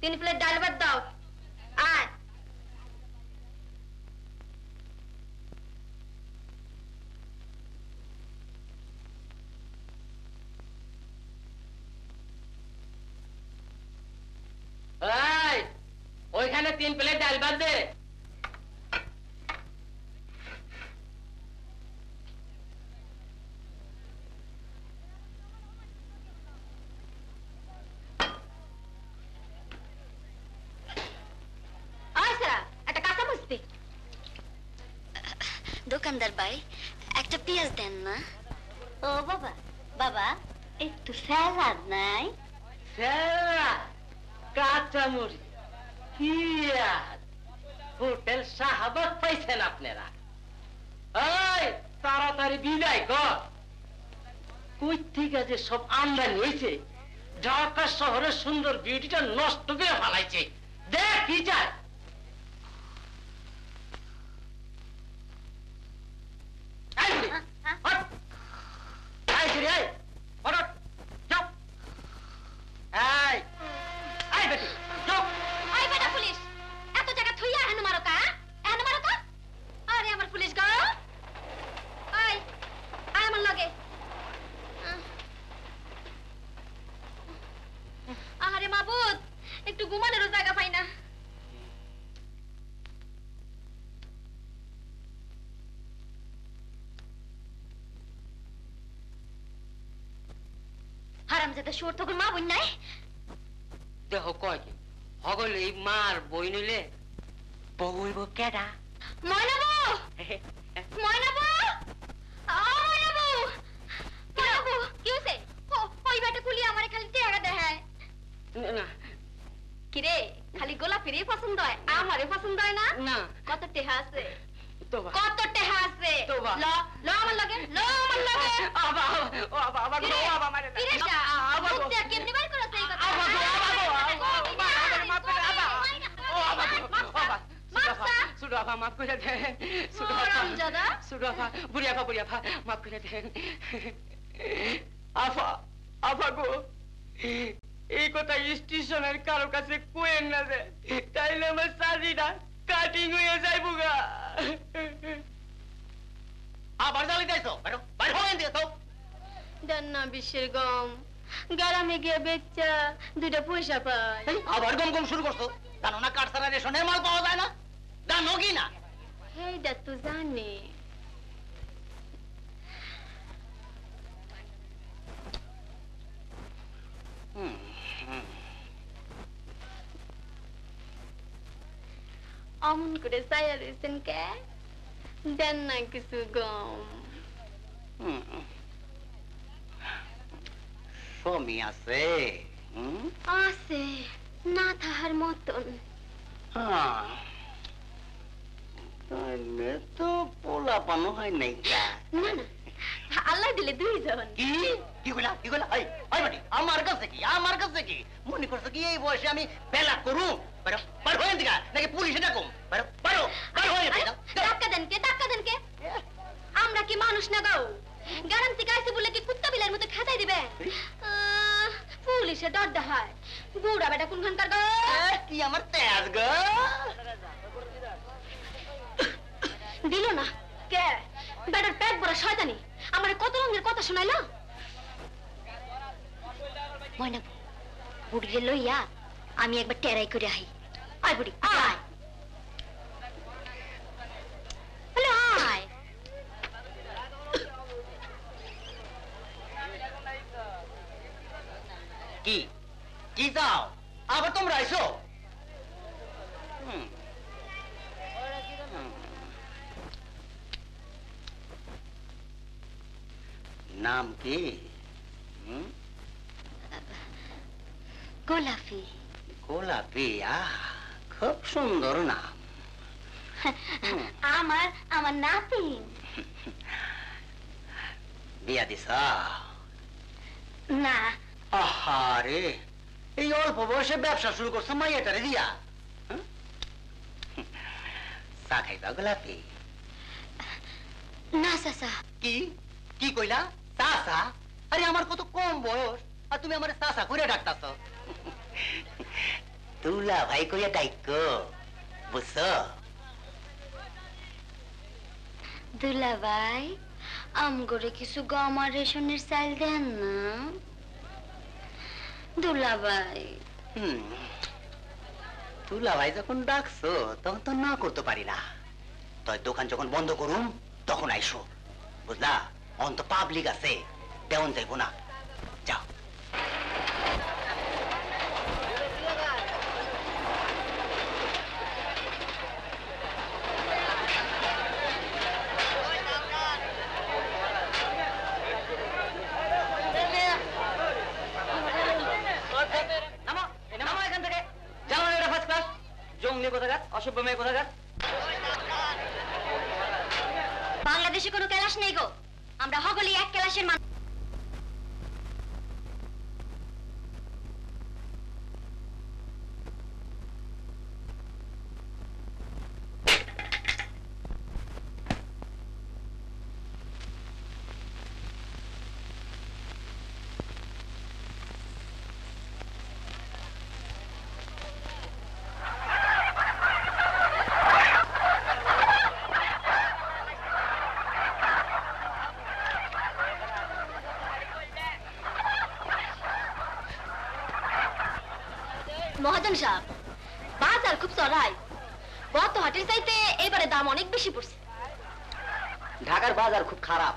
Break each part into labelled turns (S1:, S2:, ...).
S1: 3 plate ডাল ভাত দাও। আয়।
S2: ওইখানে 3 প্লেট ডাল ভাত দে।
S3: দোকানদার ভাই একটা পেঁয়াজ দেন না।
S1: ও বাবা, বাবা একটু স্যালাড নাই?
S2: স্যালাড, কাঁচামরিচ, পেঁয়াজ, হোটেল শাহাবাদ পাইছেন আপনারা? এই তাড়াতাড়ি বিদায় কর। কই থেকে যে সব আমদানি হয়েছে, ঢাকা শহরের সুন্দর বিউটিটা নষ্ট করে ফেলাইছে। দেখ কি চায়।
S1: আরে মাবুদ, একটু ঘুমানোরও জায়গা পাই না। হারামজাদা শুয়োর, তখন মা বোন নাই?
S2: দেহ কয় কি হগল এই মার বই নইলে বউ হইব কেডা?
S1: ময়নাবু, ময়নাবু, ময়নাবু, ময়নাবু, কি হইছে? ওই বেটা কুলি আমারে খালি টেকা দেখায়।
S2: না
S1: কিরে, খালি গোলাপেরই পছন্দ হয়, আমারে পছন্দ হয় না?
S2: না।
S1: কত টেহা আছে?
S2: তোবা
S1: কত টেহা আছে?
S2: তোবা
S1: ল ল আমার লাগে, ল আমার লাগে।
S2: আবা আবা আবা গো আবা মারে না।
S1: কিরে যা,
S2: আবা গো
S1: তুই কেমনে বার করছ এই কথা?
S2: আবা গো আবা গো মাফ করে আবা। ও আবা আবা সুডা আবা মাফ করে দে। সুডা
S1: হারামজাদা,
S2: সুডা আবা বুড়ি আবা মাফ করে দে। আফা আফা গো, এই কথা স্টেশনের কারো কাছে কোয়েন না যে, তাইলে আমার সাজিটা কাটিং হয়ে যাইব গা। আবার জ্বালি যাইছো, বাইরে হয়ে দিও তো।
S1: দেন না বিশ্বের গম, গ্রামে গিয়ে বেচা 2টা পয়সা পাই।
S2: আবার গম গম শুরু করছো? জানো না কাঠ ছাড়া রেশনের মাল পাওয়া যায় না? জানো কি না?
S1: এইটা তো জানি। অমন করে চাইয়া রয়েছেন কে? দেন না কিছু গম।
S2: স্বামী আছে?
S1: আছে, না থাকার মতন।
S2: তাহলে তো পোলাপানো হয় নাই।
S1: না না, আল্লাহ দিলে 2 জন।
S2: কি কি কইলা কি কইলা? আমার কাছে কি, আমার কাছে কি মনে করছো কি এই বয়সে আমি বেলা করু? বার হয়ে দিগা নাকি পুলিশে ডাকুম? বার হয়ে
S1: ধাক্কা দেন কে? আমরা কি মানুষ না গাও? গ্রাম থেকে আইছে বলে কি কুত্তা বিলার মতো খেদাই দিবে? পুলিশে ডর দেখায়। বুড়া বেটা কোনখানকার গো?
S2: কি আমার তেজ গো?
S1: দিল না কে? বেটার পেট ভরা শয়তানি আমার কত রঙের কথা শোনাইলো।
S3: ময়নাবু, বুড়িরে লইয়া আমি একবার টেরাই করে আই। আয় বুড়ি আয়। হ্যালো আয়।
S2: কি কি যাও আবার তোমরা আইছো? নাম কি?
S3: গোলাপি।
S2: গোলাপি, খুব সুন্দর নাম।
S3: আমার নাতিন।
S2: বিয়া দিছ?
S3: না।
S2: আহারে, এই অল্প বয়সে ব্যবসা শুরু করছো মাইয়াটারে দিয়া? চা খাইবা গোলাপি?
S3: না চাচা।
S2: কি কি কইলা? চাচা? আরে আমার কত কম বয়স আর তুমি আমার চাচা করে ডাকতাছ। তুলা ভাই কইয়া ডাইকো বুঝছো?
S3: দুলাভাই আমগরে কিছু গম আর রেশনের চাল দেন না দুলাভাই।
S2: তুলা ভাই যখন ডাকছো তখন তো না করতে পারি না। তাই দোকান যখন বন্ধ করুম তখন আইসো, বুঝলা? অন্ত পাবলিক আছে, তেমন যাইবো না। যাও।
S4: অসভ্য মেয়ে কোথাকার।
S3: বাংলাদেশে কোনো ক্লাস নেই গো, আমরা সকলেই এক ক্লাসের মানুষ।
S1: মহাজন সাহেব, বাজার খুব চড়াই, গত হাটের চাইতে এবারে দাম অনেক বেশি পড়ছে।
S4: ঢাকার বাজার খুব খারাপ,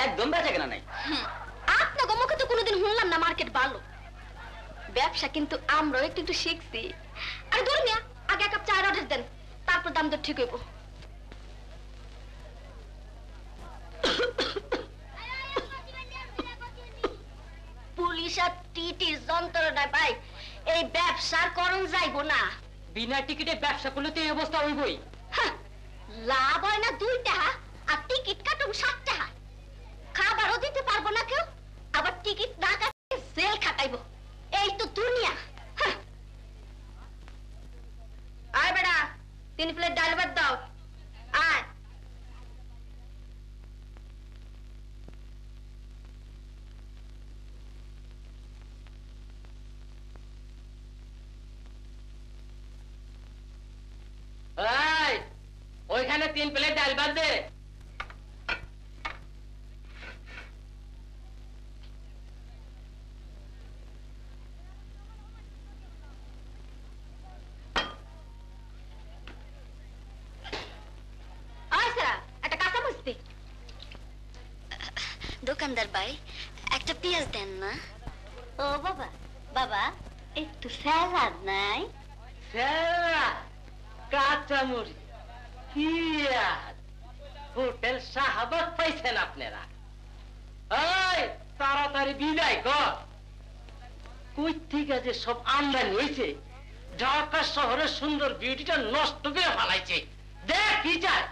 S4: একদম বেচা কেনা নাই।
S1: আপনার মুখে তো কোনোদিন শুনলাম না মার্কেট ভালো। ব্যবসা কিন্তু আমরাও একটু একটু শিখছি। আরে ধরুন মিয়া, আগে এক কাপ চায়ের অর্ডার দেন, তারপর দাম তো ঠিক হইব। পুলিশ আর টিটির যন্ত্রণায় ভাই এই ব্যবসার করণ যাইব না।
S4: বিনা টিকিটে ব্যবসা করলে তো এই অবস্থা হইবই।
S1: হ্যাঁ, লাভ হয় না 2 টাকা আর টিকিট কাটুন 7 টাকা। খাবারও দিতে পারবো না কেউ, আবার টিকিট না কাটে জেল খাটাইবো। এই তো দুনিয়া। হ্যাঁ। আয় বেটা, 3 প্লেট ডাল ভাত দাও। আয়।
S4: ওইখানে 3 প্লেট ডাল ভাত দে।
S3: দোকানদার ভাই একটা পেঁয়াজ দেন না।
S1: ও বাবা, বাবা একটু স্যালাড নাই?
S4: কাঁচামরিচ, পেঁয়াজ, হোটেল শাহাবাদ পাইছেন আপনারা? এই তাড়াতাড়ি বিদায় কর। কই থেকে যে সব আমদানি হয়েছে, ঢাকা শহরের সুন্দর বিউটিটা নষ্ট করে ফেলাইছে। দেখ কি চায়।